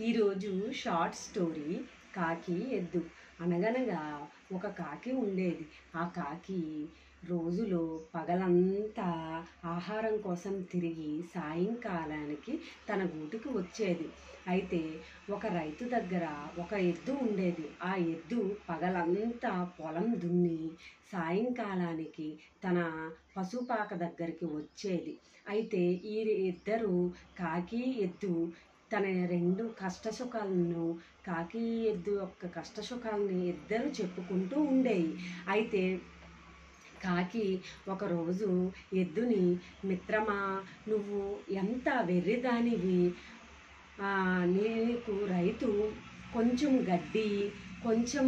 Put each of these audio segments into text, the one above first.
ఈరోజు short story కాకి ఎద్దు. అనగనగా ఒక కాకి ఉండేది. ఆ కాకి రోజులో పగలంతా ఆహారం కోసం తిరిగి సాయంకాలానికి తన గూటికి వచ్చేది. అయితే ఒక రైతు దగ్గర ఒక ఎద్దు ఉండేది. ఆ ఎద్దు పగలంతా పొలం దున్ని సాయంకాలానికి తన పశుపాక దగ్గరికి వచ్చేది. అయితే ఈ ఇద్దరు కాకి ఎద్దు తన రెండు కష్టసుఖాలను కాకి ఎద్దు యొక్క కష్టసుఖాలని ఇద్దరు చెప్పుకుంటూ ఉండేవి. అయితే కాకి ఒకరోజు ఎద్దుని, మిత్రమా, నువ్వు ఎంత వెర్రిదానివి, నీకు రైతు కొంచెం గడ్డి, కొంచెం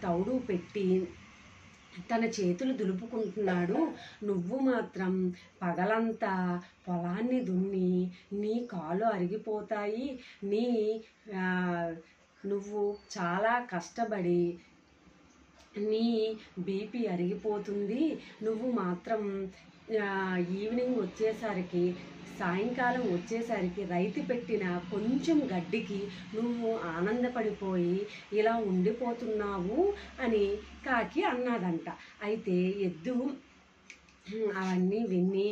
తౌడు పెట్టి తన చేతులు దులుపుకుంటున్నాడు, నువ్వు మాత్రం పగలంతా పొలాన్ని దున్ని నీ కాళ్ళు అరిగిపోతాయి, నువ్వు చాలా కష్టపడి నీ బీపీ అరిగిపోతుంది, నువ్వు మాత్రం ఈవినింగ్ వచ్చేసరికి సాయంకాలం వచ్చేసరికి రైతు పెట్టిన కొంచెం గడ్డికి నువ్వు ఆనందపడిపోయి ఇలా ఉండిపోతున్నావు అని కాకి అన్నదంట. అయితే ఎద్దు అవన్నీ విని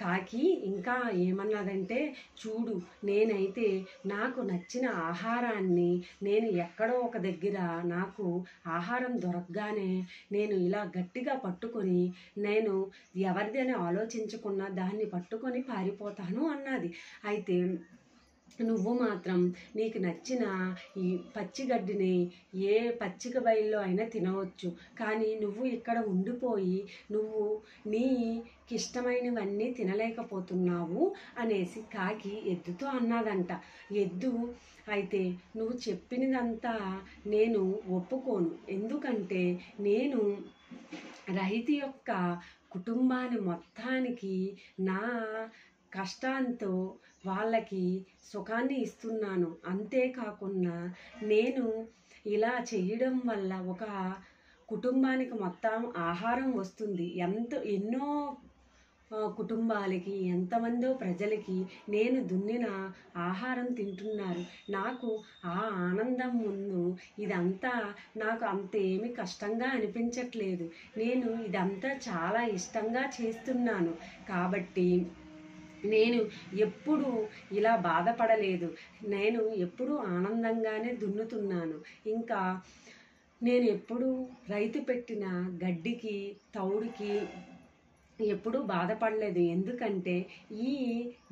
కాకి ఇంకా ఏమన్నదంటే, చూడు, నేనైతే నాకు నచ్చిన ఆహారాన్ని నేను ఎక్కడో ఒక దగ్గర నాకు ఆహారం దొరకగానే నేను ఇలా గట్టిగా పట్టుకొని నేను ఎవరిదని ఆలోచించకుండా దాన్ని పట్టుకొని పారిపోతాను అన్నది. అయితే నువ్వు మాత్రం నీకు నచ్చిన ఈ పచ్చిగడ్డిని ఏ పచ్చిక బయల్లో అయినా తినవచ్చు, కానీ నువ్వు ఇక్కడ ఉండిపోయి నువ్వు నీకిష్టమైనవన్నీ తినలేకపోతున్నావు అనేసి కాకి ఎద్దుతో అన్నదంట. ఎద్దు, అయితే నువ్వు చెప్పినదంతా నేను ఒప్పుకోను, ఎందుకంటే నేను రైతు యొక్క కుటుంబాన్ని మొత్తానికి నా కష్టాంతో వాళ్ళకి సుఖాన్ని ఇస్తున్నాను. అంతేకాకుండా నేను ఇలా చేయడం వల్ల ఒక కుటుంబానికి మొత్తం ఆహారం వస్తుంది. ఎన్నో కుటుంబాలకి, ఎంతమందో ప్రజలకి నేను దున్నిన ఆహారం తింటున్నారు. నాకు ఆ ఆనందం ముందు ఇదంతా నాకు అంతేమీ కష్టంగా అనిపించట్లేదు. నేను ఇదంతా చాలా ఇష్టంగా చేస్తున్నాను. కాబట్టి నేను ఎప్పుడూ ఇలా బాధపడలేదు. నేను ఎప్పుడూ ఆనందంగానే దున్నుతున్నాను. ఇంకా నేను ఎప్పుడూ రైతు పెట్టిన గడ్డికి, తౌడుకి ఎప్పుడూ బాధపడలేదు. ఎందుకంటే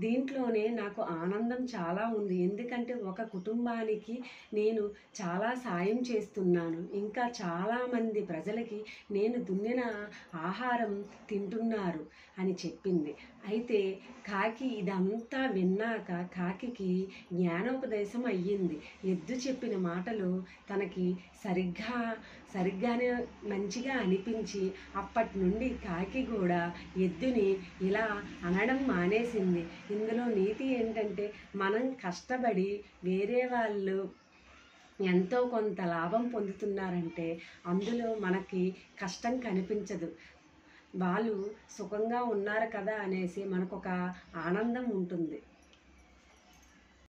దీంట్లోనే నాకు ఆనందం చాలా ఉంది. ఎందుకంటే ఒక కుటుంబానికి నేను చాలా సాయం చేస్తున్నాను. ఇంకా చాలామంది ప్రజలకి నేను దున్నిన ఆహారం తింటున్నారు అని చెప్పింది. అయితే కాకి ఇదంతా విన్నాక కాకికి జ్ఞానోపదేశం అయ్యింది. ఎద్దు చెప్పిన మాటలు తనకి సరిగ్గానే మంచిగా అనిపించి అప్పటి నుండి కాకి కూడా ఎద్దుని ఇలా అనడం మానేసింది. ఇందులో నీతి ఏంటంటే, మనం కష్టపడి వేరే వాళ్ళు ఎంతో కొంత లాభం పొందుతున్నారంటే అందులో మనకి కష్టం కనిపించదు. వాళ్ళు సుఖంగా ఉన్నారు కదా అనేసి మనకొక ఆనందం ఉంటుంది.